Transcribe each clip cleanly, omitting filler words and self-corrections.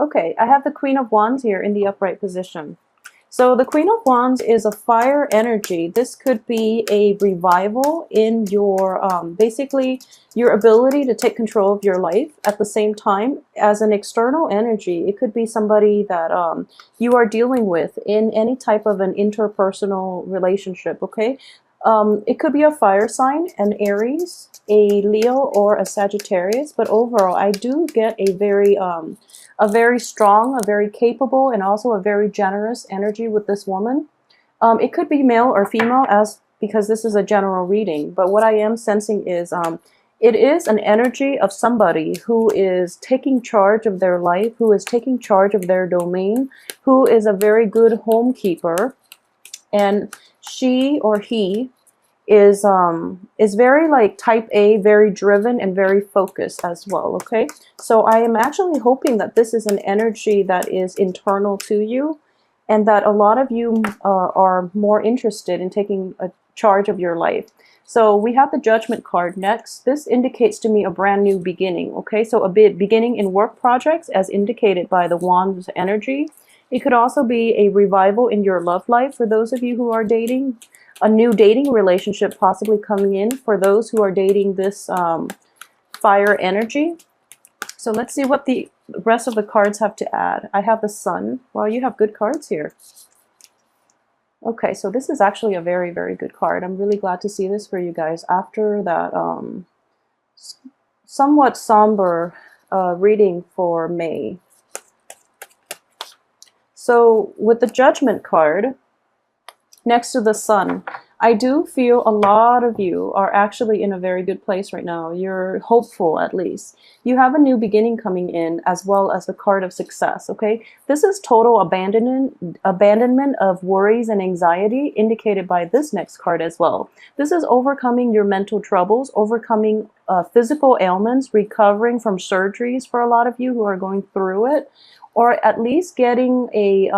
Okay, I have the Queen of Wands here in the upright position. So the Queen of Wands is a fire energy. This could be a revival in your, basically your ability to take control of your life. At the same time, as an external energy, it could be somebody that you are dealing with in any type of an interpersonal relationship, okay? It could be a fire sign, an Aries, a Leo, or a Sagittarius, but overall, I do get a very strong, a very capable, and also a very generous energy with this woman. It could be male or female, as because this is a general reading, but what I am sensing is it is an energy of somebody who is taking charge of their life, who is taking charge of their domain, who is a very good homekeeper, and she or he is very like type A, very driven and very focused as well. Okay, so I am actually hoping that this is an energy that is internal to you, and that a lot of you are more interested in taking a charge of your life. So we have the Judgment card next. This indicates to me a brand new beginning. Okay, so a beginning in work projects as indicated by the Wands energy. It could also be a revival in your love life for those of you who are dating, a new dating relationship possibly coming in for those who are dating this fire energy. So let's see what the rest of the cards have to add. I have the Sun. Well, you have good cards here. Okay, so this is actually a very, very good card. I'm really glad to see this for you guys after that somewhat somber reading for May. So with the Judgment card next to the Sun, I do feel a lot of you are actually in a very good place right now. You're hopeful, at least. You have a new beginning coming in, as well as the card of success, okay? This is total abandonment of worries and anxiety, indicated by this next card as well. This is overcoming your mental troubles, overcoming physical ailments, recovering from surgeries for a lot of you who are going through it, or at least getting a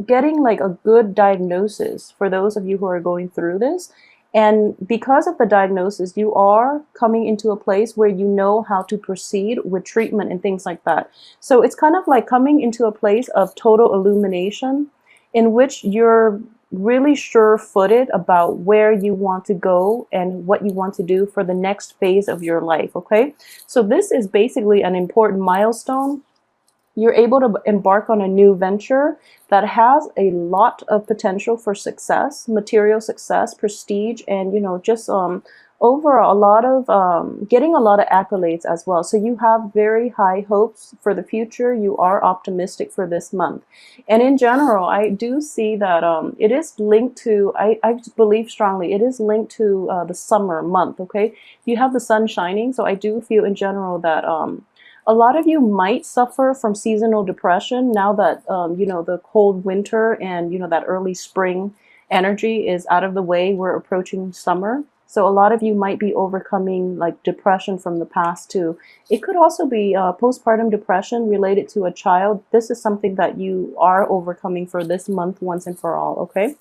getting like a good diagnosis for those of you who are going through this. And because of the diagnosis, you are coming into a place where you know how to proceed with treatment and things like that. So it's kind of like coming into a place of total illumination in which you're really sure-footed about where you want to go and what you want to do for the next phase of your life, okay? So this is basically an important milestone. You're able to embark on a new venture that has a lot of potential for success, material success, prestige, and, you know, just overall a lot of getting a lot of accolades as well. So you have very high hopes for the future. You are optimistic for this month. And in general, I do see that it is linked to, I believe strongly, it is linked to the summer month, okay? You have the sun shining, so I do feel in general that a lot of you might suffer from seasonal depression now that, you know, the cold winter and, you know, that early spring energy is out of the way. We're approaching summer. So a lot of you might be overcoming like depression from the past too. It could also be postpartum depression related to a child. This is something that you are overcoming for this month once and for all, okay?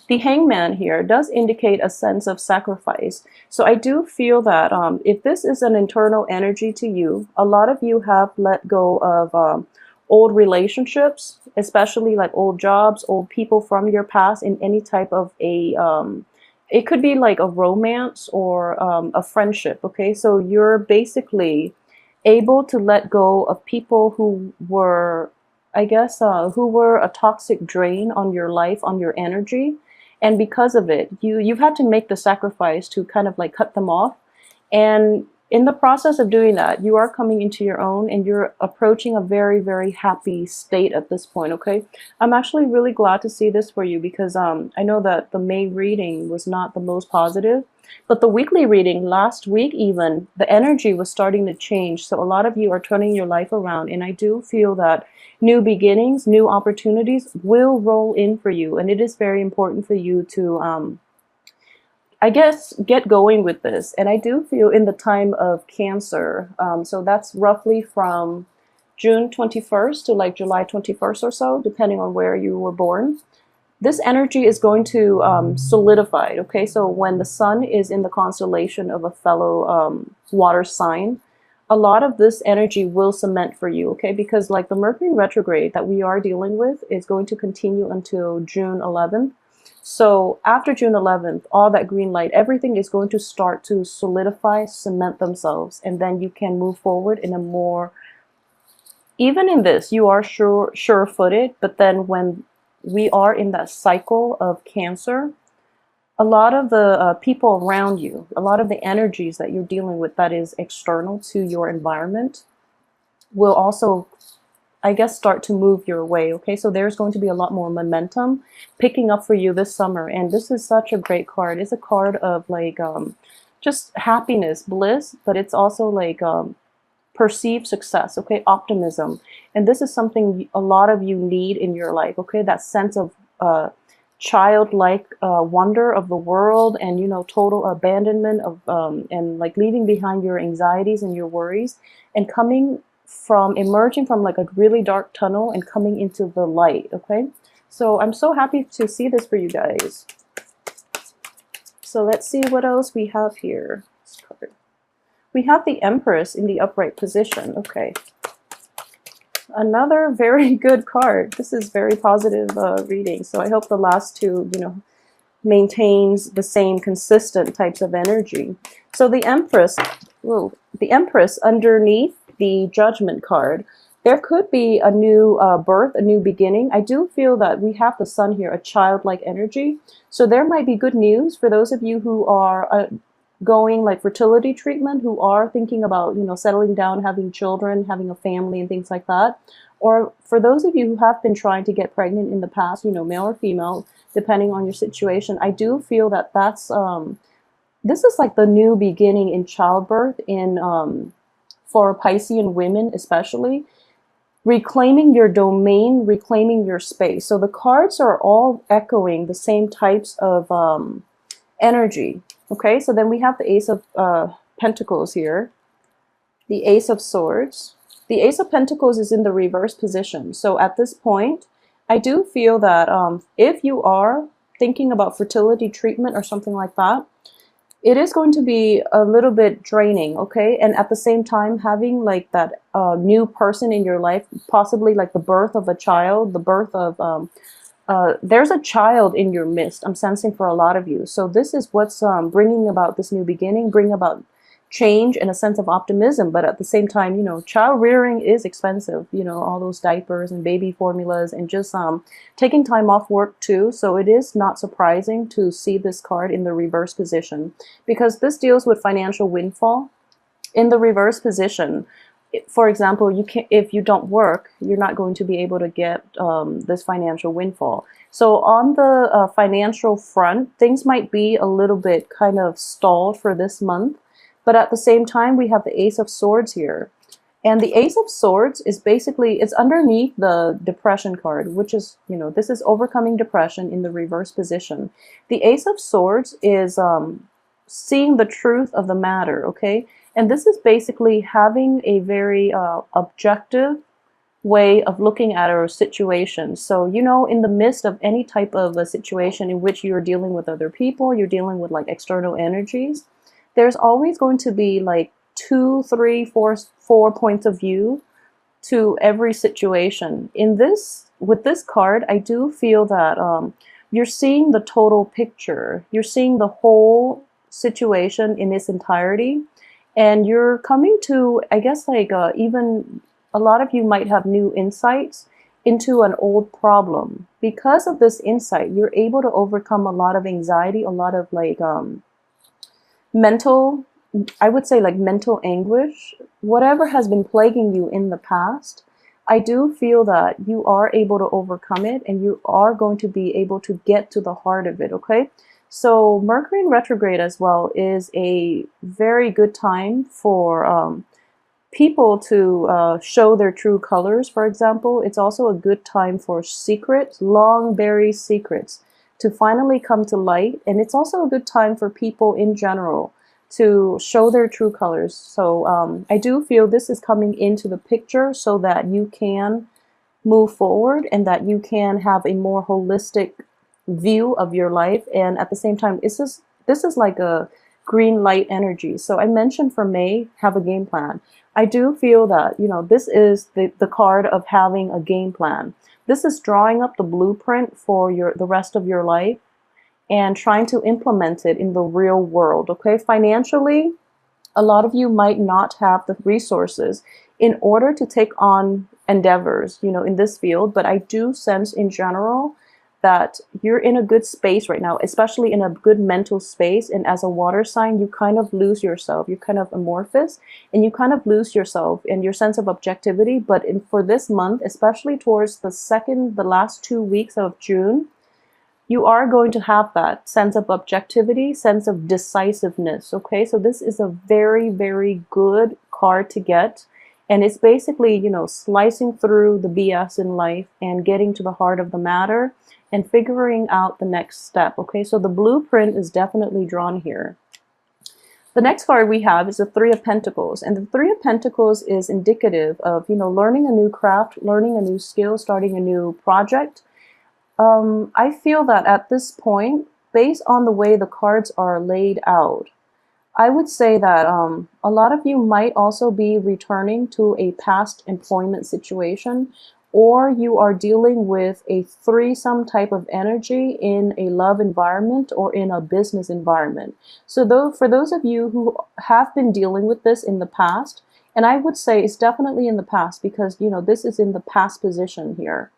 The Hangman here does indicate a sense of sacrifice. So I do feel that if this is an internal energy to you, a lot of you have let go of old relationships, especially like old jobs, old people from your past in any type of a, it could be like a romance or a friendship, okay? So you're basically able to let go of people who were, I guess, who were a toxic drain on your life, on your energy. And because of it, you've had to make the sacrifice to kind of like cut them off. And in the process of doing that, you are coming into your own and you're approaching a very, very happy state at this point, okay? I'm actually really glad to see this for you because I know that the May reading was not the most positive, but the weekly reading last week even, the energy was starting to change. So a lot of you are turning your life around, and I do feel that new beginnings, new opportunities will roll in for you. And it is very important for you to, I guess, get going with this. And I do feel in the time of Cancer, so that's roughly from June 21st to like July 21st or so, depending on where you were born. This energy is going to solidify, okay? So when the sun is in the constellation of a fellow water sign, a lot of this energy will cement for you, okay? Because like the Mercury in retrograde that we are dealing with is going to continue until June 11th. So after June 11th, all that green light, everything is going to start to solidify, cement themselves, and then you can move forward in a more, even in this, you are sure-footed, but then when we are in that cycle of Cancer, a lot of the people around you, a lot of the energies that you're dealing with that is external to your environment will also, I guess, start to move your way, okay? So there's going to be a lot more momentum picking up for you this summer, and this is such a great card. It's a card of like just happiness, bliss, but it's also like perceived success, okay? Optimism. And this is something a lot of you need in your life, okay? That sense of childlike wonder of the world, and you know, total abandonment of and like leaving behind your anxieties and your worries, and emerging from like a really dark tunnel and coming into the light, okay? So I'm so happy to see this for you guys. So let's see what else we have here. We have the Empress in the upright position, okay. Another very good card. This is very positive reading. So I hope the last two, you know, maintains the same consistent types of energy. So the Empress, whoa, the Empress underneath the Judgment card, there could be a new birth, a new beginning. I do feel that we have the Sun here, a childlike energy. So there might be good news for those of you who are going like fertility treatment, who are thinking about, you know, settling down, having children, having a family and things like that. Or for those of you who have been trying to get pregnant in the past, you know, male or female, depending on your situation, I do feel that that's, this is like the new beginning in childbirth for Piscean women especially. Reclaiming your domain, reclaiming your space. So the cards are all echoing the same types of energy. Okay, so then we have the Ace of Pentacles here, the Ace of Swords. The Ace of Pentacles is in the reverse position. So at this point, I do feel that if you are thinking about fertility treatment or something like that, it is going to be a little bit draining, okay? And at the same time, having like that new person in your life, possibly like the birth of a child, the birth of there's a child in your midst, I'm sensing, for a lot of you. So this is what's bringing about this new beginning, bringing about change and a sense of optimism. But at the same time, you know, child rearing is expensive, you know, all those diapers and baby formulas, and just taking time off work too. So it is not surprising to see this card in the reverse position, because this deals with financial windfall. In the reverse position, for example, you can, if you don't work, you're not going to be able to get this financial windfall. So on the financial front, things might be a little bit kind of stalled for this month. But at the same time, we have the Ace of Swords here. And the Ace of Swords is basically, it's underneath the Depression card, which is, you know, this is overcoming depression in the reverse position. The Ace of Swords is seeing the truth of the matter, okay? And this is basically having a very objective way of looking at our situation. So, you know, in the midst of any type of a situation in which you're dealing with other people, you're dealing with like external energies, there's always going to be like 2, 3, 4 points of view to every situation. With this card, I do feel that you're seeing the total picture. You're seeing the whole situation in its entirety. And you're coming to, I guess, like even a lot of you might have new insights into an old problem. Because of this insight, you're able to overcome a lot of anxiety, a lot of like mental, I would say like mental anguish, whatever has been plaguing you in the past. I do feel that you are able to overcome it, and you are going to be able to get to the heart of it, okay? So Mercury in retrograde as well is a very good time for people to show their true colors, for example. It's also a good time for secrets, long buried secrets, to finally come to light. And it's also a good time for people in general to show their true colors. So I do feel this is coming into the picture so that you can move forward and that you can have a more holistic view of your life. And at the same time, this is like a green light energy. So I mentioned for May, have a game plan. I do feel that, you know, this is the card of having a game plan. This is drawing up the blueprint for the rest of your life and trying to implement it in the real world. Okay, financially, a lot of you might not have the resources in order to take on endeavors, you know, in this field, but I do sense in general that you're in a good space right now, especially in a good mental space. And as a water sign, you kind of lose yourself. You're kind of amorphous and you kind of lose yourself and your sense of objectivity. But for this month, especially towards the last 2 weeks of June, you are going to have that sense of objectivity, sense of decisiveness. Okay, so this is a very, very good card to get. And it's basically, you know, slicing through the BS in life and getting to the heart of the matter and figuring out the next step. Okay, so the blueprint is definitely drawn here. The next card we have is the Three of Pentacles, and the Three of Pentacles is indicative of, you know, learning a new craft, learning a new skill, starting a new project. I feel that at this point, based on the way the cards are laid out, I would say that a lot of you might also be returning to a past employment situation, or you are dealing with a threesome type of energy in a love environment or in a business environment. So for those of you who have been dealing with this in the past, and I would say it's definitely in the past because, you know, this is in the past position here.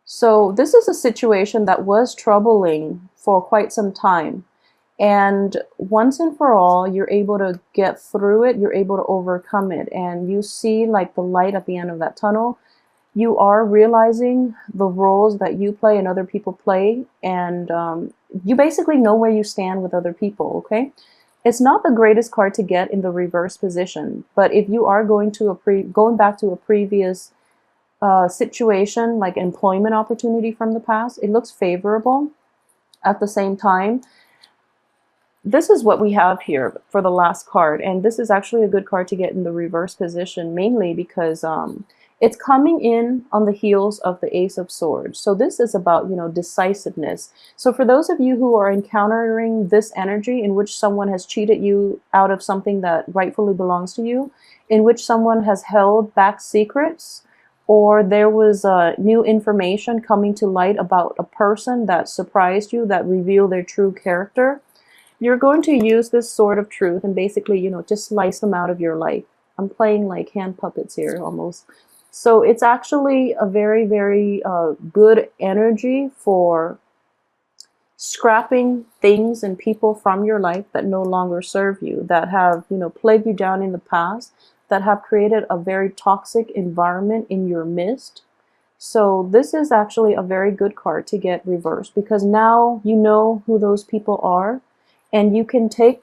So this is a situation that was troubling for quite some time. And once and for all, you're able to get through it, you're able to overcome it, and you see like the light at the end of that tunnel. You are realizing the roles that you play and other people play, and you basically know where you stand with other people, okay? It's not the greatest card to get in the reverse position, but if you are going back to a previous situation, like employment opportunity from the past, it looks favorable. At the same time, this is what we have here for the last card, and this is actually a good card to get in the reverse position, mainly because it's coming in on the heels of the Ace of Swords. So this is about, you know, decisiveness. So for those of you who are encountering this energy in which someone has cheated you out of something that rightfully belongs to you, in which someone has held back secrets, or there was new information coming to light about a person that surprised you, that revealed their true character, you're going to use this sword of truth and basically, you know, just slice them out of your life. I'm playing like hand puppets here almost. So it's actually a very, very good energy for scrapping things and people from your life that no longer serve you, that have, you know, plagued you down in the past, that have created a very toxic environment in your midst. So this is actually a very good card to get reversed because now you know who those people are and you can take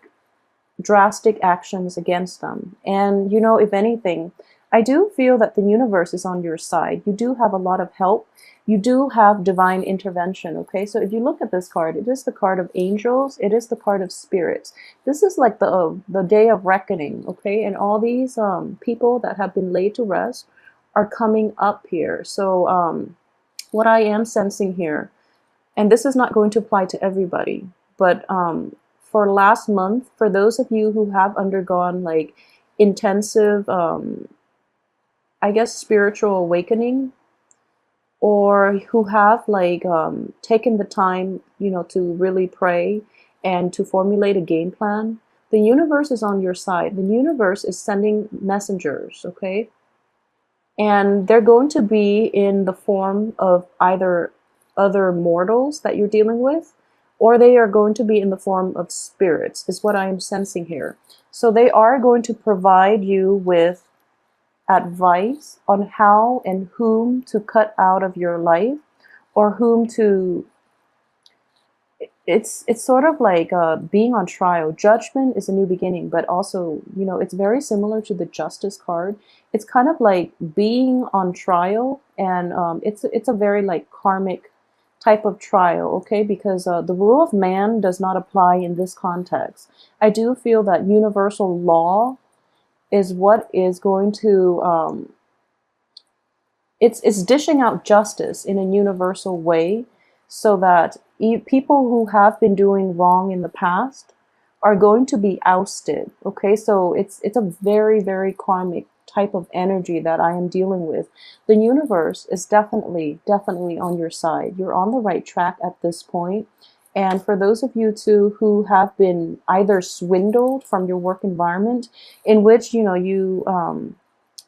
drastic actions against them. And, you know, if anything, I do feel that the universe is on your side. You do have a lot of help. You do have divine intervention, okay? So if you look at this card, it is the card of angels. It is the card of spirits. This is like the day of reckoning, okay? And all these people that have been laid to rest are coming up here. So what I am sensing here, and this is not going to apply to everybody, but for last month, for those of you who have undergone like intensive, I guess, spiritual awakening, or who have like taken the time, you know, to really pray and to formulate a game plan, the universe is on your side. The universe is sending messengers, okay? And they're going to be in the form of either other mortals that you're dealing with, or they are going to be in the form of spirits, is what I am sensing here. So they are going to provide you with advice on how and whom to cut out of your life, or whom to, it's sort of like being on trial. Judgment is a new beginning, but also, you know, it's very similar to the Justice card. It's kind of like being on trial, and it's a very like karmic type of trial, okay? Because the rule of man does not apply in this context. I do feel that universal law is what is going to, it's dishing out justice in a universal way, so that people who have been doing wrong in the past are going to be ousted. Okay, so it's a very, very karmic type of energy that I am dealing with. The universe is definitely on your side. You're on the right track at this point. And for those of you too who have been either swindled from your work environment, in which you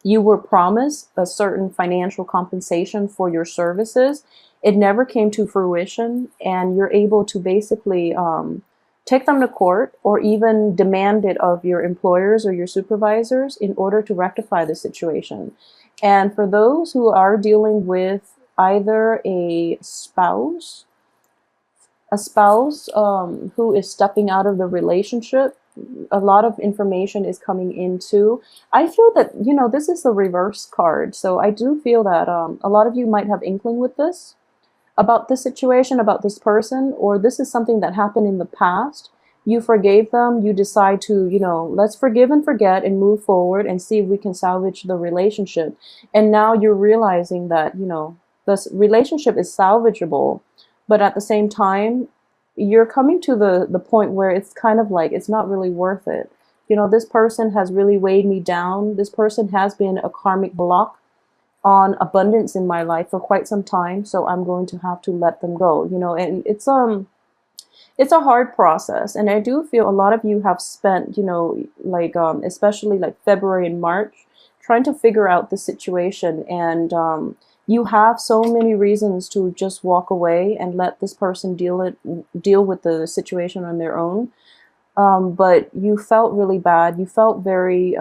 were promised a certain financial compensation for your services, it never came to fruition, and you're able to basically take them to court or even demand it of your employers or your supervisors in order to rectify the situation. And for those who are dealing with either a spouse who is stepping out of the relationship, a lot of information is coming into. I feel that, this is the reverse card. So I do feel that a lot of you might have inkling with this, about this situation, about this person, or this is something that happened in the past. You forgave them, you decide to, let's forgive and forget and move forward and see if we can salvage the relationship. And now you're realizing that, this relationship is salvageable, but at the same time, you're coming to the point where it's kind of like, it's not really worth it. This person has really weighed me down. This person has been a karmic block on abundance in my life for quite some time, so I'm going to have to let them go. And it's a hard process, and I do feel a lot of you have spent, especially like February and March, trying to figure out the situation, and you have so many reasons to just walk away and let this person deal with the situation on their own. But you felt really bad. You felt very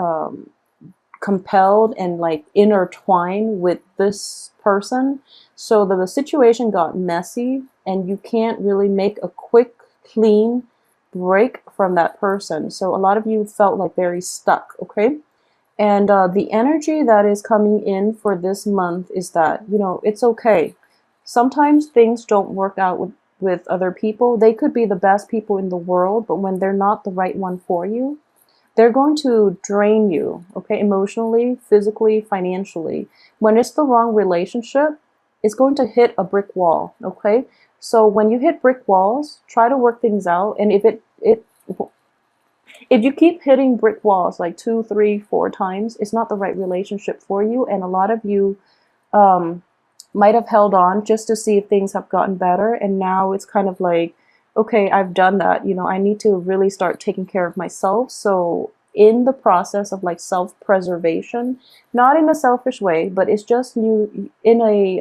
compelled and like intertwined with this person. So the situation got messy, and you can't really make a quick, clean break from that person. So a lot of you felt like very stuck, okay? And the energy that is coming in for this month is that, it's okay. Sometimes things don't work out with other people. They could be the best people in the world, but when they're not the right one for you, they're going to drain you, okay, emotionally, physically, financially. When it's the wrong relationship, it's going to hit a brick wall, okay? So when you hit brick walls, try to work things out. And if you keep hitting brick walls like 2, 3, 4 times, it's not the right relationship for you. And a lot of you might have held on just to see if things have gotten better. And now it's kind of like, okay, I've done that. I need to really start taking care of myself. So in the process of like self-preservation, not in a selfish way, but it's just you in a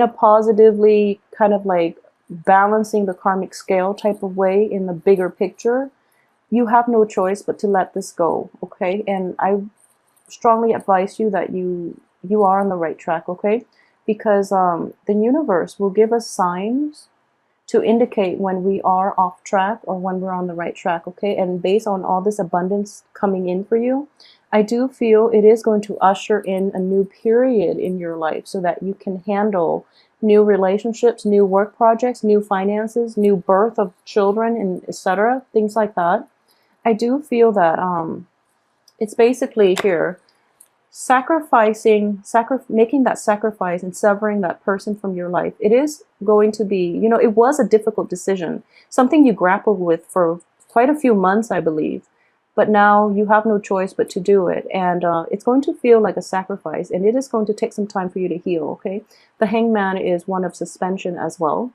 positively kind of like balancing the karmic scale type of way in the bigger picture, you have no choice but to let this go, okay? And I strongly advise you that you are on the right track, okay? Because the universe will give us signs to indicate when we are off track or when we're on the right track, okay? And based on all this abundance coming in for you, I do feel it is going to usher in a new period in your life so that you can handle new relationships, new work projects, new finances, new birth of children, and etc., things like that. I do feel that it's basically here, making that sacrifice and severing that person from your life. It is going to be, it was a difficult decision, something you grappled with for quite a few months, I believe. But now you have no choice but to do it. And it's going to feel like a sacrifice, and it is going to take some time for you to heal, okay? The Hangman is one of suspension as well.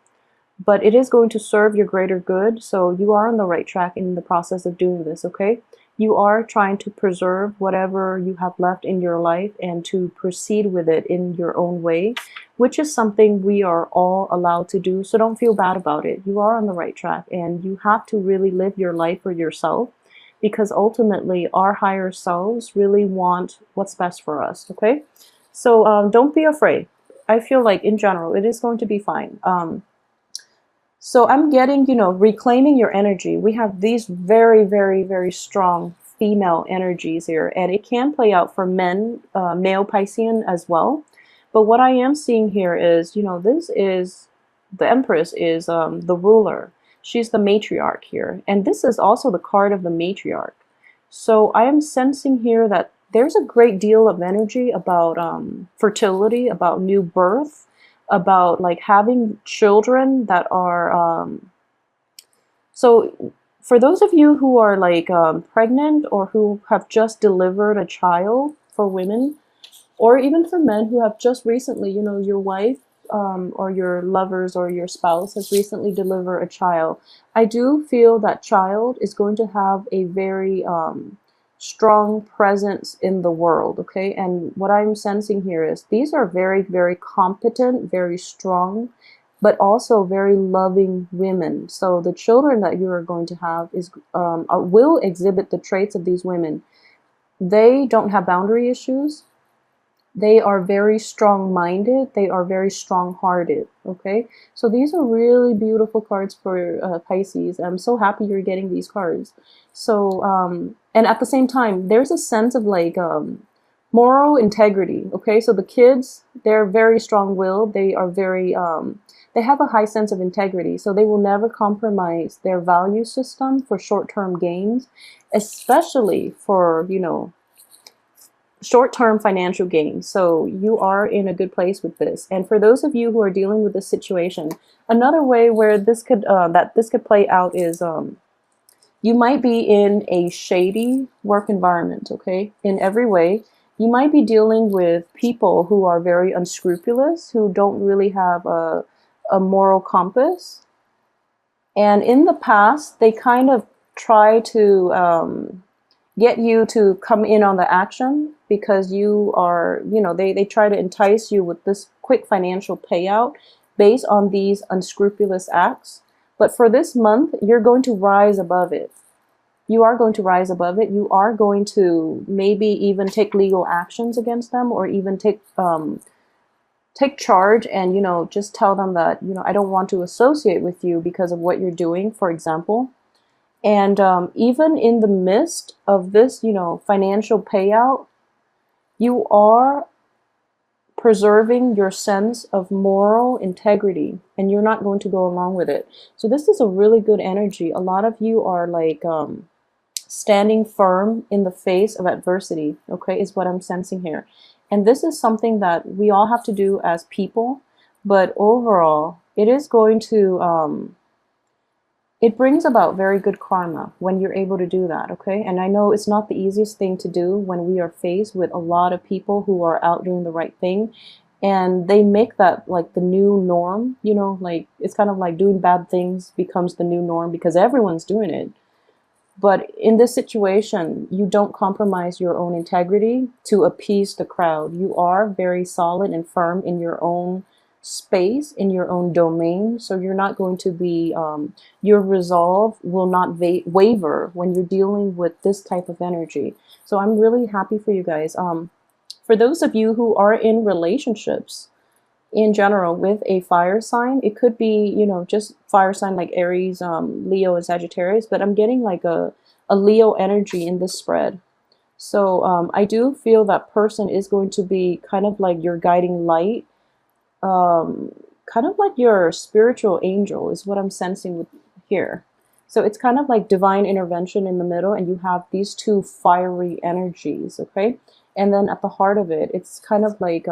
But it is going to serve your greater good, so you are on the right track in the process of doing this, okay? You are trying to preserve whatever you have left in your life and to proceed with it in your own way, which is something we are all allowed to do, so don't feel bad about it. You are on the right track, and you have to really live your life for yourself, because ultimately our higher selves really want what's best for us, okay? So don't be afraid. I feel like in general, it is going to be fine. So I'm getting, reclaiming your energy. We have these very, very, very strong female energies here, and it can play out for men, male Piscean as well. But what I am seeing here is, this is, the Empress is the ruler. She's the matriarch here. And this is also the card of the matriarch. So I am sensing here that there's a great deal of energy about fertility, about new birth, about like having children that are so For those of you who are like pregnant or who have just delivered a child, for women, or even for men who have just recently, you know, your wife or your lovers or your spouse has recently delivered a child, I do feel that child is going to have a very strong presence in the world, okay? And what I'm sensing here is these are very, very competent, very strong, but also very loving women. So the children that you are going to have will exhibit the traits of these women. They don't have boundary issues. They are very strong-minded. They are very strong-hearted. Okay, so these are really beautiful cards for Pisces. I'm so happy you're getting these cards. So, and at the same time, there's a sense of like moral integrity. Okay, so the kids, they're very strong-willed. They are very, they have a high sense of integrity. So they will never compromise their value system for short-term gains, especially for, you know, short-term financial gain. So you are in a good place with this. And for those of you who are dealing with this situation, another way where this could play out is you might be in a shady work environment. Okay, in every way. You might be dealing with people who are very unscrupulous, who don't really have a moral compass. And in the past, they kind of try to get you to come in on the action because you are, you know, they try to entice you with this quick financial payout based on these unscrupulous acts. But for this month, you're going to rise above it. You are going to rise above it. You are going to maybe even take legal actions against them, or even take charge and, you know, just tell them that, you know, I don't want to associate with you because of what you're doing, for example. And even in the midst of this, you know, financial payout, you are preserving your sense of moral integrity, and you're not going to go along with it. So this is a really good energy. A lot of you are like standing firm in the face of adversity, okay, is what I'm sensing here. And this is something that we all have to do as people, but overall, it is going to it brings about very good karma when you're able to do that, okay? And I know it's not the easiest thing to do when we are faced with a lot of people who are out doing the right thing, and they make that like the new norm, you know, like it's kind of like doing bad things becomes the new norm because everyone's doing it. But in this situation, you don't compromise your own integrity to appease the crowd. You are very solid and firm in your own space, in your own domain. So you're not going to be, your resolve will not waver when you're dealing with this type of energy. So I'm really happy for you guys. For those of you who are in relationships, in general with a fire sign, it could be, you know, just fire sign like Aries, Leo, and Sagittarius, but I'm getting like a Leo energy in this spread. So I do feel that person is going to be kind of like your guiding light, kind of like your spiritual angel is what I'm sensing with here. So it's kind of like divine intervention in the middle, and you have these two fiery energies, okay? And then at the heart of it, it's kind of like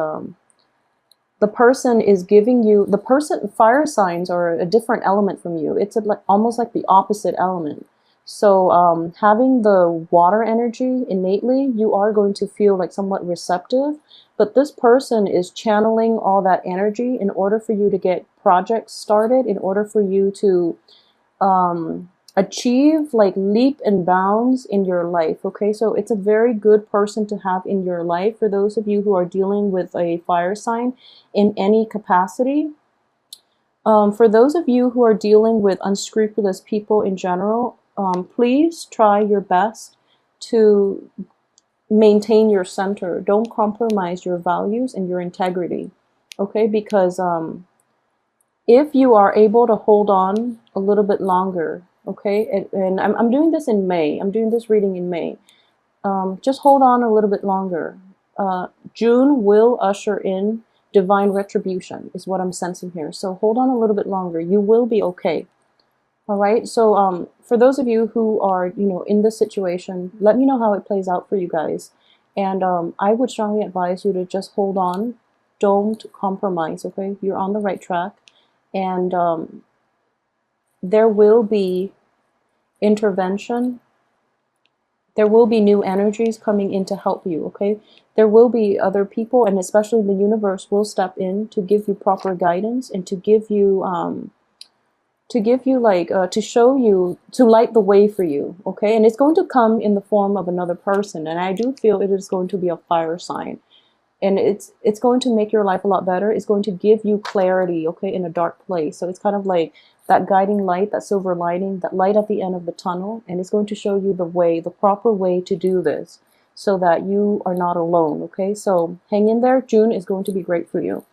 the person is giving you, the person, fire signs are a different element from you. It's like almost like the opposite element. So having the water energy innately, you are going to feel like somewhat receptive, but this person is channeling all that energy in order for you to get projects started, in order for you to achieve like leap and bounds in your life. Okay, so it's a very good person to have in your life for those of you who are dealing with a fire sign in any capacity. For those of you who are dealing with unscrupulous people in general, please try your best to maintain your center. Don't compromise your values and your integrity, okay? Because if you are able to hold on a little bit longer, okay, and I'm doing this in May. I'm doing this reading in May. Just hold on a little bit longer. June will usher in divine retribution, is what I'm sensing here. So hold on a little bit longer. You will be okay. All right. So for those of you who are, you know, in this situation, let me know how it plays out for you guys. And I would strongly advise you to just hold on. Don't compromise. Okay, you're on the right track, and there will be intervention. There will be new energies coming in to help you, okay? There will be other people, and especially the universe will step in to give you proper guidance and to give you like to show you, to light the way for you, okay? And it's going to come in the form of another person, and I do feel it is going to be a fire sign, and it's going to make your life a lot better. It's going to give you clarity, okay, in a dark place. So it's kind of like that guiding light, that silver lining, that light at the end of the tunnel, and it's going to show you the way, the proper way to do this, so that you are not alone, okay? So hang in there. June is going to be great for you.